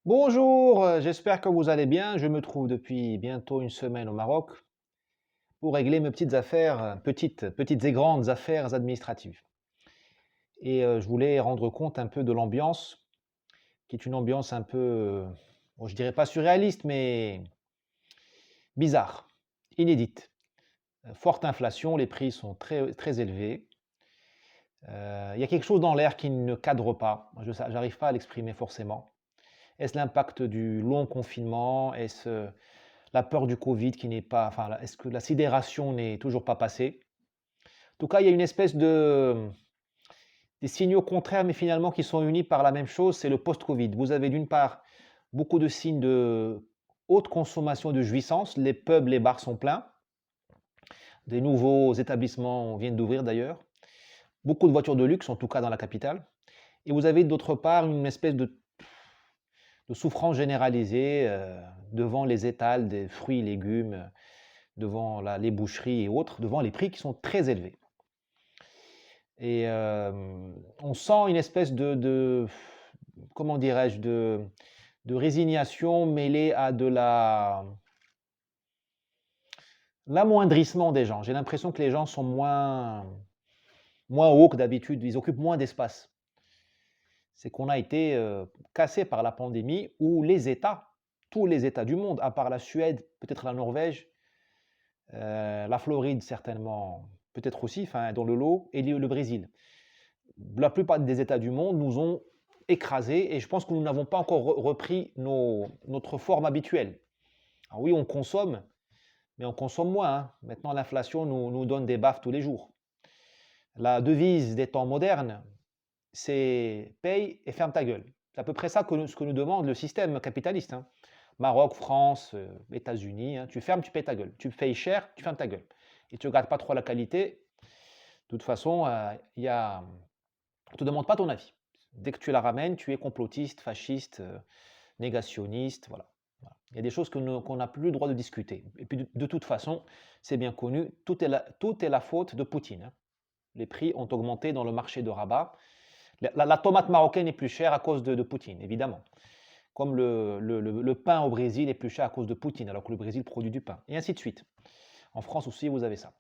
Bonjour, j'espère que vous allez bien. Je me trouve depuis bientôt une semaine au Maroc pour régler mes petites affaires, petites et grandes affaires administratives. Je voulais rendre compte un peu de l'ambiance, qui est une ambiance un peu, bon, je dirais pas surréaliste, mais bizarre, inédite. Forte inflation, les prix sont très, très élevés. Il y a quelque chose dans l'air qui ne cadre pas. Je n'arrive pas à l'exprimer forcément. Est-ce l'impact du long confinement? Est-ce la peur du Covid qui n'est pas, enfin, est-ce que la sidération n'est toujours pas passée? En tout cas, il y a une espèce de des signaux contraires, mais finalement qui sont unis par la même chose, c'est le post-Covid. Vous avez d'une part beaucoup de signes de haute consommation de jouissance, les pubs, les bars sont pleins, des nouveaux établissements viennent d'ouvrir d'ailleurs, beaucoup de voitures de luxe, en tout cas dans la capitale, et vous avez d'autre part une espèce de souffrance généralisée devant les étals des fruits et légumes, devant les boucheries et autres, devant les prix qui sont très élevés. On sent une espèce de comment dirais-je? De résignation mêlée à de l'amoindrissement des gens. J'ai l'impression que les gens sont moins hauts que d'habitude, ils occupent moins d'espace. C'est qu'on a été, cassés par la pandémie où les États, tous les États du monde, à part la Suède, peut-être la Norvège, la Floride certainement, peut-être aussi, enfin dans le lot, et le Brésil. La plupart des États du monde nous ont écrasés et je pense que nous n'avons pas encore repris notre forme habituelle. Alors oui, on consomme, mais on consomme moins, hein. Maintenant, l'inflation nous donne des baffes tous les jours. La devise des temps modernes, c'est paye et ferme ta gueule. C'est à peu près ça ce que nous demande le système capitaliste, hein. Maroc, France, États-Unis, hein. Tu fermes, tu payes ta gueule. Tu payes cher, tu fermes ta gueule. Et tu ne regardes pas trop la qualité. De toute façon, on ne te demande pas ton avis. Dès que tu la ramènes, tu es complotiste, fasciste, négationniste, voilà. Voilà. Il y a des choses qu'on n'a plus le droit de discuter. Et puis de toute façon, c'est bien connu, tout est la faute de Poutine, hein. Les prix ont augmenté dans le marché de Rabat. La tomate marocaine est plus chère à cause de Poutine, évidemment. Comme le pain au Brésil est plus cher à cause de Poutine, alors que le Brésil produit du pain. Et ainsi de suite. En France aussi, vous avez ça.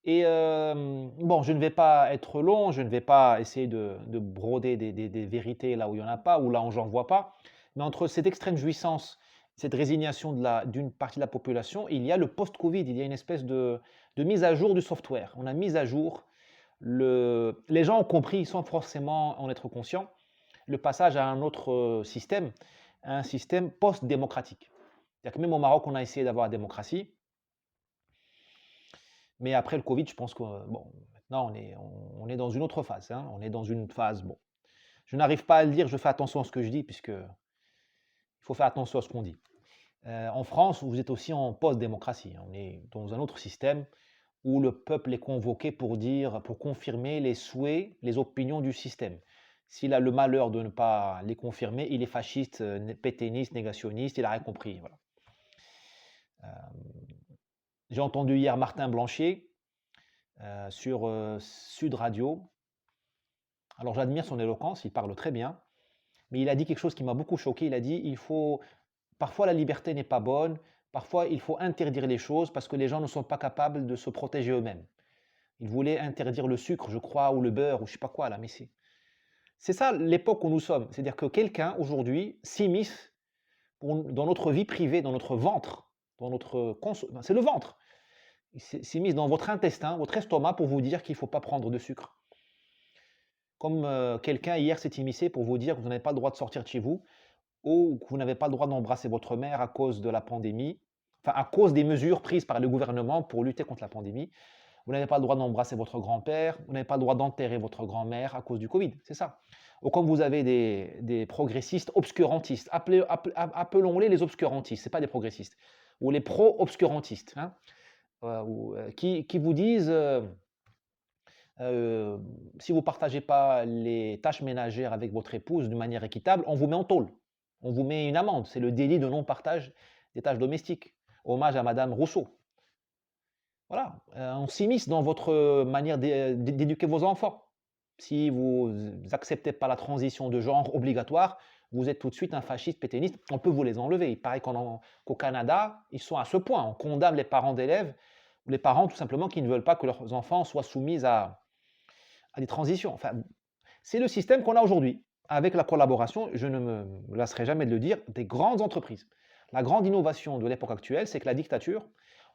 Bon, je ne vais pas être long, je ne vais pas essayer de broder des vérités là où il y en a pas, ou là où j'en vois pas. Mais entre cette extrême jouissance, cette résignation d'une partie de la population, il y a le post-Covid, il y a une espèce de mise à jour du software. On a mis à jour les gens ont compris sans forcément en être conscients, le passage à un autre, système, un système post-démocratique. C'est-à-dire que même au Maroc, on a essayé d'avoir la démocratie. Mais après le Covid, je pense que, bon, maintenant on est dans une autre phase, hein. On est dans une phase, bon, je n'arrive pas à le dire, je fais attention à ce que je dis puisque il faut faire attention à ce qu'on dit. En France, vous êtes aussi en post-démocratie, hein. On est dans un autre système où le peuple est convoqué pour confirmer les souhaits, les opinions du système. S'il a le malheur de ne pas les confirmer, il est fasciste, pétainiste, négationniste, il a rien compris, voilà. J'ai entendu hier Martin Blanchet, sur, Sud Radio. Alors j'admire son éloquence, il parle très bien, mais il a dit quelque chose qui m'a beaucoup choqué. Il a dit: «Il faut parfois la liberté n'est pas bonne, parfois il faut interdire les choses parce que les gens ne sont pas capables de se protéger eux-mêmes». Il voulait interdire le sucre, je crois, ou le beurre, ou je sais pas quoi là, mais c'est ça l'époque où nous sommes. C'est-à-dire que quelqu'un aujourd'hui s'immisce dans notre vie privée, dans notre ventre, dans notre c'est le ventre. Il s'immisce dans votre intestin, votre estomac pour vous dire qu'il ne faut pas prendre de sucre. Comme quelqu'un hier s'est immiscé pour vous dire que vous n'avez pas le droit de sortir de chez vous ou que vous n'avez pas le droit d'embrasser votre mère à cause de la pandémie, enfin à cause des mesures prises par le gouvernement pour lutter contre la pandémie. Vous n'avez pas le droit d'embrasser votre grand-père, vous n'avez pas le droit d'enterrer votre grand-mère à cause du Covid, c'est ça. Ou comme vous avez des progressistes obscurantistes, appelons-les les obscurantistes, ce n'est pas des progressistes, ou les pro-obscurantistes, hein, qui vous disent Heu, si vous ne partagez pas les tâches ménagères avec votre épouse de manière équitable, on vous met en tôle. On vous met une amende. C'est le délit de non-partage des tâches domestiques. Hommage à madame Rousseau. Voilà, on s'immisce dans votre manière d'éduquer vos enfants. Si vous acceptez pas la transition de genre obligatoire, vous êtes tout de suite un fasciste pétainiste, on peut vous les enlever. Il paraît qu'au Canada, ils sont à ce point. On condamne les parents d'élèves, ou les parents tout simplement qui ne veulent pas que leurs enfants soient soumis à des transitions. Enfin, c'est le système qu'on a aujourd'hui, avec la collaboration, je ne me lasserai jamais de le dire, des grandes entreprises. La grande innovation de l'époque actuelle, c'est que la dictature,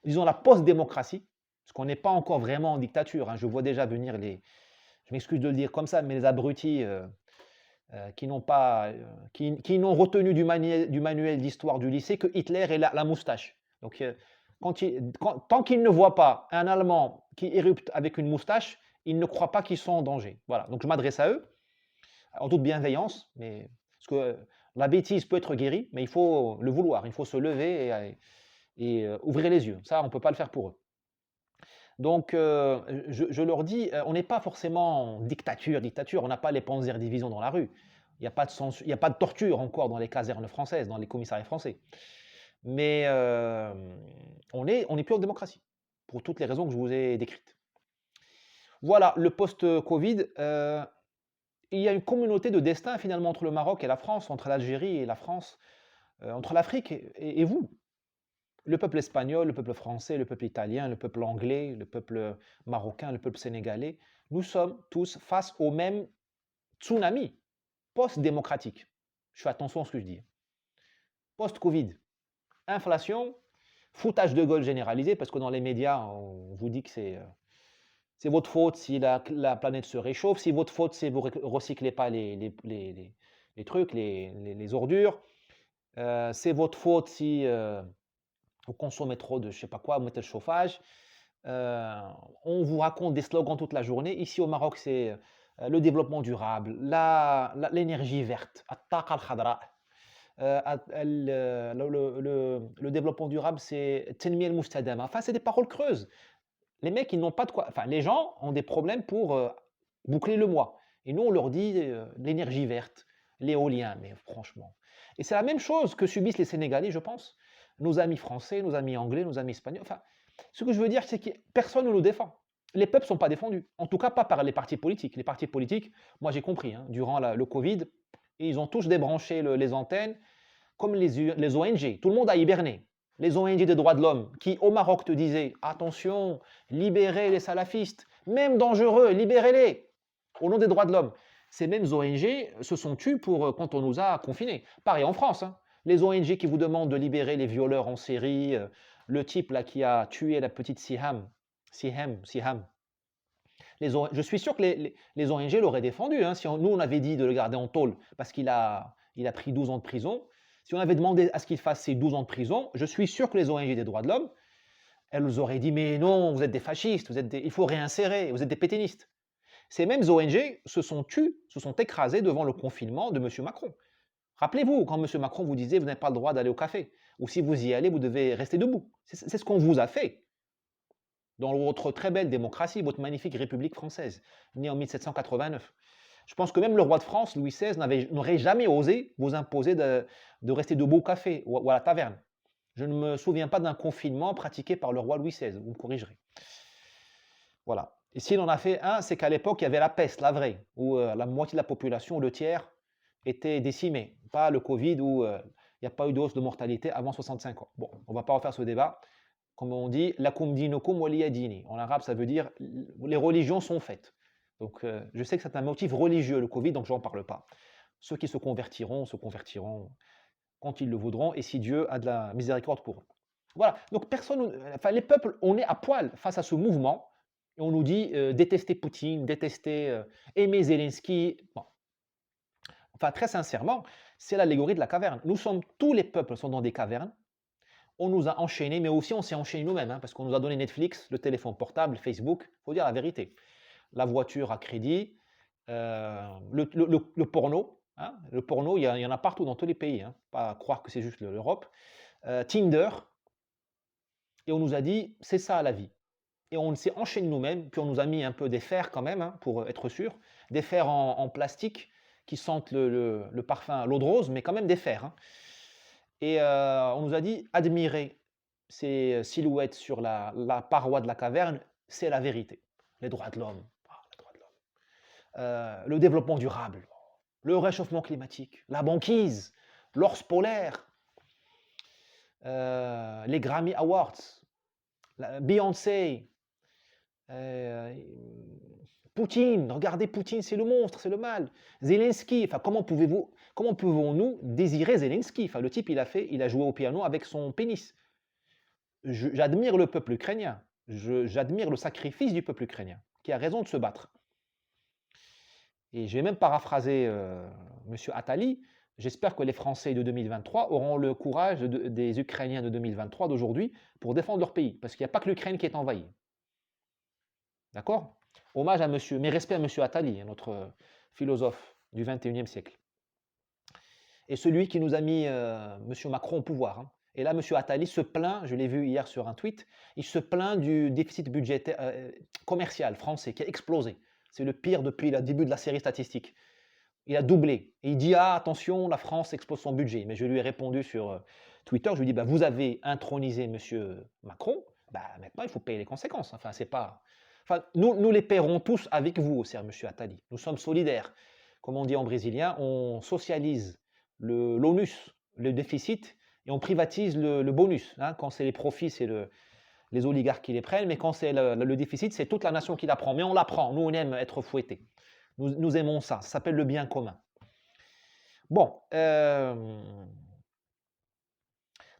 disons la post-démocratie, parce qu'on n'est pas encore vraiment en dictature, hein, je vois déjà venir je m'excuse de le dire comme ça, mais les abrutis qui n'ont pas, qui n'ont retenu du manuel d'histoire du lycée que Hitler et la moustache. Donc, tant qu'ils ne voient pas un Allemand qui érupte avec une moustache, ils ne croient pas qu'ils sont en danger. Voilà, donc je m'adresse à eux, en toute bienveillance, mais parce que la bêtise peut être guérie, mais il faut le vouloir, il faut se lever et ouvrir les yeux. Ça, on ne peut pas le faire pour eux. Donc, je leur dis, on n'est pas forcément en dictature, on n'a pas les Panzerdivisions dans la rue. Il n'y a pas de il y a pas de torture encore dans les casernes françaises, dans les commissariats français. Mais on n'est plus en démocratie, pour toutes les raisons que je vous ai décrites. Voilà, le post-Covid, il y a une communauté de destin finalement entre le Maroc et la France, entre l'Algérie et la France, entre l'Afrique et vous. Le peuple espagnol, le peuple français, le peuple italien, le peuple anglais, le peuple marocain, le peuple sénégalais, nous sommes tous face au même tsunami post-démocratique. Je fais attention à ce que je dis. Post-Covid, inflation, foutage de gueule généralisé, parce que dans les médias, on vous dit que c'est votre faute si la planète se réchauffe, c'est votre faute si vous ne recyclez pas les trucs, les ordures, c'est votre faute si vous consommez trop de je sais pas quoi, vous mettez le chauffage. On vous raconte des slogans toute la journée. Ici au Maroc, c'est le développement durable, l'énergie verte, الطاقة الخضراء. Le développement durable, c'est التنمية المستدامة. Enfin, c'est des paroles creuses. Les mecs, ils n'ont pas de quoi. Enfin, les gens ont des problèmes pour boucler le mois. Et nous, on leur dit l'énergie verte, l'éolien, mais franchement. Et c'est la même chose que subissent les Sénégalais, je pense. Nos amis français, nos amis anglais, nos amis espagnols. Enfin, ce que je veux dire, c'est que personne ne nous défend. Les peuples ne sont pas défendus. En tout cas, pas par les partis politiques. Les partis politiques, moi j'ai compris, hein, durant le Covid, ils ont tous débranché les antennes, comme les ONG. Tout le monde a hiberné. Les ONG des droits de l'homme, qui au Maroc te disaient attention, libérez les salafistes, même dangereux, libérez-les, au nom des droits de l'homme. Ces mêmes ONG se sont tues quand on nous a confinés. Pareil en France, hein. Les ONG qui vous demandent de libérer les violeurs en série, le type là qui a tué la petite Siham. Je suis sûr que les ONG l'auraient défendu, hein, si nous on avait dit de le garder en tôle parce qu'il a pris 12 ans de prison. Si on avait demandé à ce qu'il fasse ces 12 ans de prison, je suis sûr que les ONG des droits de l'homme, elles nous auraient dit mais non, vous êtes des fascistes, il faut réinsérer, vous êtes des pétainistes. Ces mêmes ONG se sont tues, se sont écrasées devant le confinement de M. Macron. Rappelez-vous, quand M. Macron vous disait vous n'avez pas le droit d'aller au café, ou si vous y allez, vous devez rester debout. C'est ce qu'on vous a fait dans votre très belle démocratie, votre magnifique République française, née en 1789. Je pense que même le roi de France, Louis XVI, n'aurait jamais osé vous imposer de rester debout au café ou à la taverne. Je ne me souviens pas d'un confinement pratiqué par le roi Louis XVI, vous me corrigerez. Voilà. Et s'il en a fait un, c'est qu'à l'époque, il y avait la peste, la vraie, où la moitié de la population, le tiers, était décimée. Pas le Covid où il n'y a pas eu de hausse de mortalité avant 65 ans. Bon, on ne va pas refaire ce débat. Comme on dit, lakum dinukum waliya dini. En arabe, ça veut dire les religions sont faites. Donc, je sais que c'est un motif religieux, le Covid, donc je n'en parle pas. Ceux qui se convertiront quand ils le voudront, et si Dieu a de la miséricorde pour eux. Voilà, donc les peuples, on est à poil face à ce mouvement, et on nous dit détester Poutine, aimer Zelensky. Bon. Enfin, très sincèrement, c'est l'allégorie de la caverne. Tous les peuples sont dans des cavernes, on nous a enchaînés, mais aussi on s'est enchaînés nous-mêmes, hein, parce qu'on nous a donné Netflix, le téléphone portable, Facebook, il faut dire la vérité. La voiture à crédit, le porno. Hein, le porno, il y en a partout dans tous les pays, hein, pas croire que c'est juste l'Europe. Tinder, et on nous a dit, c'est ça la vie. Et on s'est enchaîné nous-mêmes, puis on nous a mis un peu des fers quand même, hein, pour être sûr, des fers en plastique qui sentent le parfum, l'eau de rose, mais quand même des fers. Hein. Et on nous a dit, admirer ces silhouettes sur la paroi de la caverne, c'est la vérité. Les droits de l'homme, le développement durable, le réchauffement climatique, la banquise, l'ours polaire, les Grammy Awards, Beyoncé, euh, Poutine, regardez Poutine, c'est le monstre, c'est le mal. Zelensky, enfin comment pouvons-nous désirer Zelensky? Enfin, le type, il a joué au piano avec son pénis. J'admire le peuple ukrainien, j'admire le sacrifice du peuple ukrainien, qui a raison de se battre. Et je vais même paraphraser M. Attali. J'espère que les Français de 2023 auront le courage des Ukrainiens de 2023, d'aujourd'hui, pour défendre leur pays. Parce qu'il n'y a pas que l'Ukraine qui est envahie. D'accord? Hommage à monsieur, mes respects à M. Attali, notre philosophe du 21e siècle. Et celui qui nous a mis M. Macron au pouvoir. Hein. Et là, M. Attali se plaint, je l'ai vu hier sur un tweet, il se plaint du déficit budgétaire commercial français qui a explosé. C'est le pire depuis le début de la série statistique. Il a doublé. Et il dit, ah, attention, la France explose son budget. Mais je lui ai répondu sur Twitter, je lui ai dit, bah, vous avez intronisé M. Macron, bah, maintenant il faut payer les conséquences. Enfin, c'est pas... Enfin, nous les paierons tous avec vous, cher M. Attali. Nous sommes solidaires. Comme on dit en brésilien, on socialise l'onus, le déficit, et on privatise le bonus. Hein. Quand c'est les profits, c'est les oligarques qui les prennent, mais quand c'est le déficit, c'est toute la nation qui la prend. Mais on la prend, nous on aime être fouettés. Nous aimons ça, ça s'appelle le bien commun. Bon,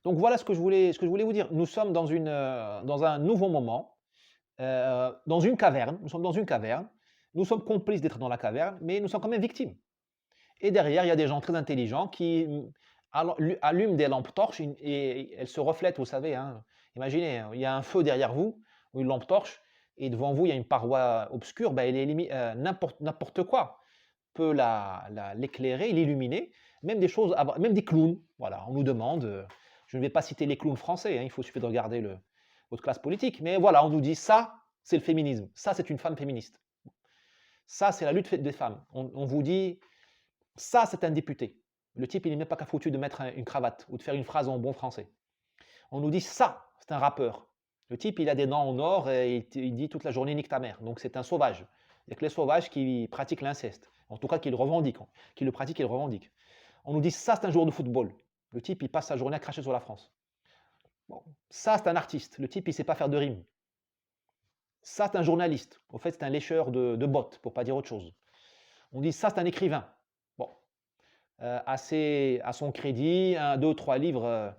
donc voilà ce que je voulais vous dire. Nous sommes dans un nouveau moment, dans une caverne, nous sommes dans une caverne, nous sommes complices d'être dans la caverne, mais nous sommes quand même victimes. Et derrière, il y a des gens très intelligents qui allument des lampes torches et elles se reflètent, vous savez. Hein. Imaginez, il y a un feu derrière vous, ou une lampe torche, et devant vous, il y a une paroi obscure, ben, n'importe quoi peut l'éclairer, l'illuminer, même des choses, même des clowns. Voilà, on nous demande, je ne vais pas citer les clowns français, hein, il suffit de regarder votre classe politique, mais voilà, on nous dit ça, c'est le féminisme, ça, c'est une femme féministe. Ça, c'est la lutte des femmes. On vous dit, ça, c'est un député. Le type, il n'est même pas qu'à foutu de mettre une cravate ou de faire une phrase en bon français. On nous dit, ça, c'est un rappeur. Le type, il a des dents en or et il dit toute la journée nique ta mère. Donc c'est un sauvage. Il n'y a que les sauvages qui pratiquent l'inceste. En tout cas, qui le revendiquent. Qui le pratiquent et le revendiquent. On nous dit, ça, c'est un joueur de football. Le type, il passe sa journée à cracher sur la France. Bon. Ça, c'est un artiste. Le type, il ne sait pas faire de rime. Ça, c'est un journaliste. Au fait, c'est un lécheur de bottes, pour ne pas dire autre chose. On dit, ça, c'est un écrivain. Bon. À son crédit, 1, 2, 3 livres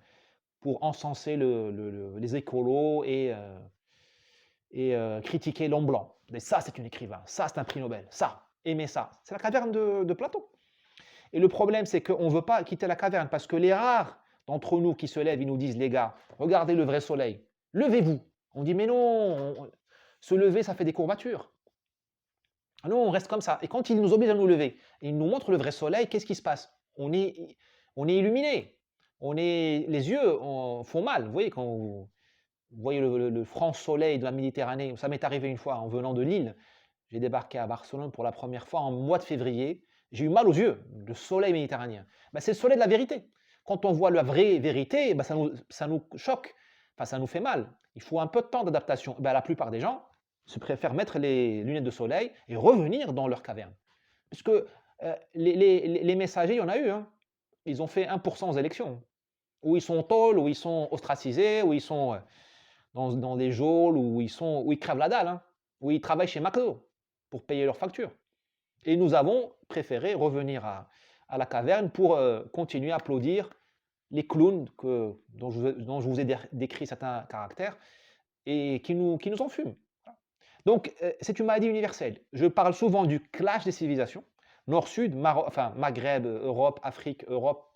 pour encenser les écolos et critiquer l'homme blanc. Mais ça, c'est un écrivain. Ça, c'est un prix Nobel. Ça, aimer ça. C'est la caverne de Platon. Et le problème, c'est qu'on ne veut pas quitter la caverne parce que les rares d'entre nous qui se lèvent, ils nous disent, les gars, regardez le vrai soleil. Levez-vous. On dit, mais non, se lever, ça fait des courbatures. Non, on reste comme ça. Et quand ils nous obligent à nous lever, et ils nous montrent le vrai soleil, qu'est-ce qui se passe? On est illuminé. Les yeux font mal. Vous voyez, quand vous voyez le franc soleil de la Méditerranée, ça m'est arrivé une fois en venant de Lille. J'ai débarqué à Barcelone pour la première fois en mois de février. J'ai eu mal aux yeux, le soleil méditerranéen. Ben, c'est le soleil de la vérité. Quand on voit la vraie vérité, ben, ça nous choque, enfin, ça nous fait mal. Il faut un peu de temps d'adaptation. Ben, la plupart des gens se préfèrent mettre les lunettes de soleil et revenir dans leur caverne. Parce que les messagers, il y en a eu. Hein. Ils ont fait 1% aux élections. Où ils sont en tôle, où ils sont ostracisés, où ils sont dans des geôles, où ils crèvent la dalle, hein, où ils travaillent chez McDo pour payer leurs factures. Et nous avons préféré revenir à la caverne pour continuer à applaudir les clowns dont je vous ai décrit certains caractères et qui nous enfument. Donc, c'est une maladie universelle. Je parle souvent du clash des civilisations, Nord-Sud, Maghreb, Europe, Afrique, Europe.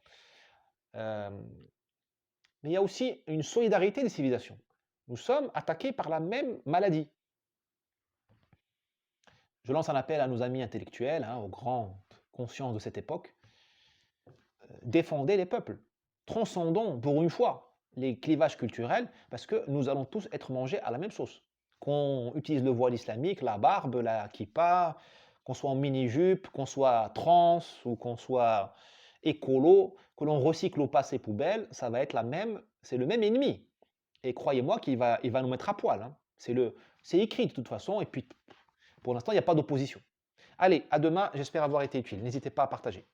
Mais il y a aussi une solidarité des civilisations. Nous sommes attaqués par la même maladie. Je lance un appel à nos amis intellectuels, hein, aux grandes consciences de cette époque. Défendez les peuples. Transcendons pour une fois les clivages culturels parce que nous allons tous être mangés à la même sauce. Qu'on utilise le voile islamique, la barbe, la kippa, qu'on soit en mini-jupe, qu'on soit trans ou qu'on soit écolo, que l'on recycle au passé poubelle, ça va être c'est le même ennemi. Et croyez-moi qu'il va nous mettre à poil. Hein. C'est écrit de toute façon, et puis pour l'instant, il n'y a pas d'opposition. Allez, à demain, j'espère avoir été utile. N'hésitez pas à partager.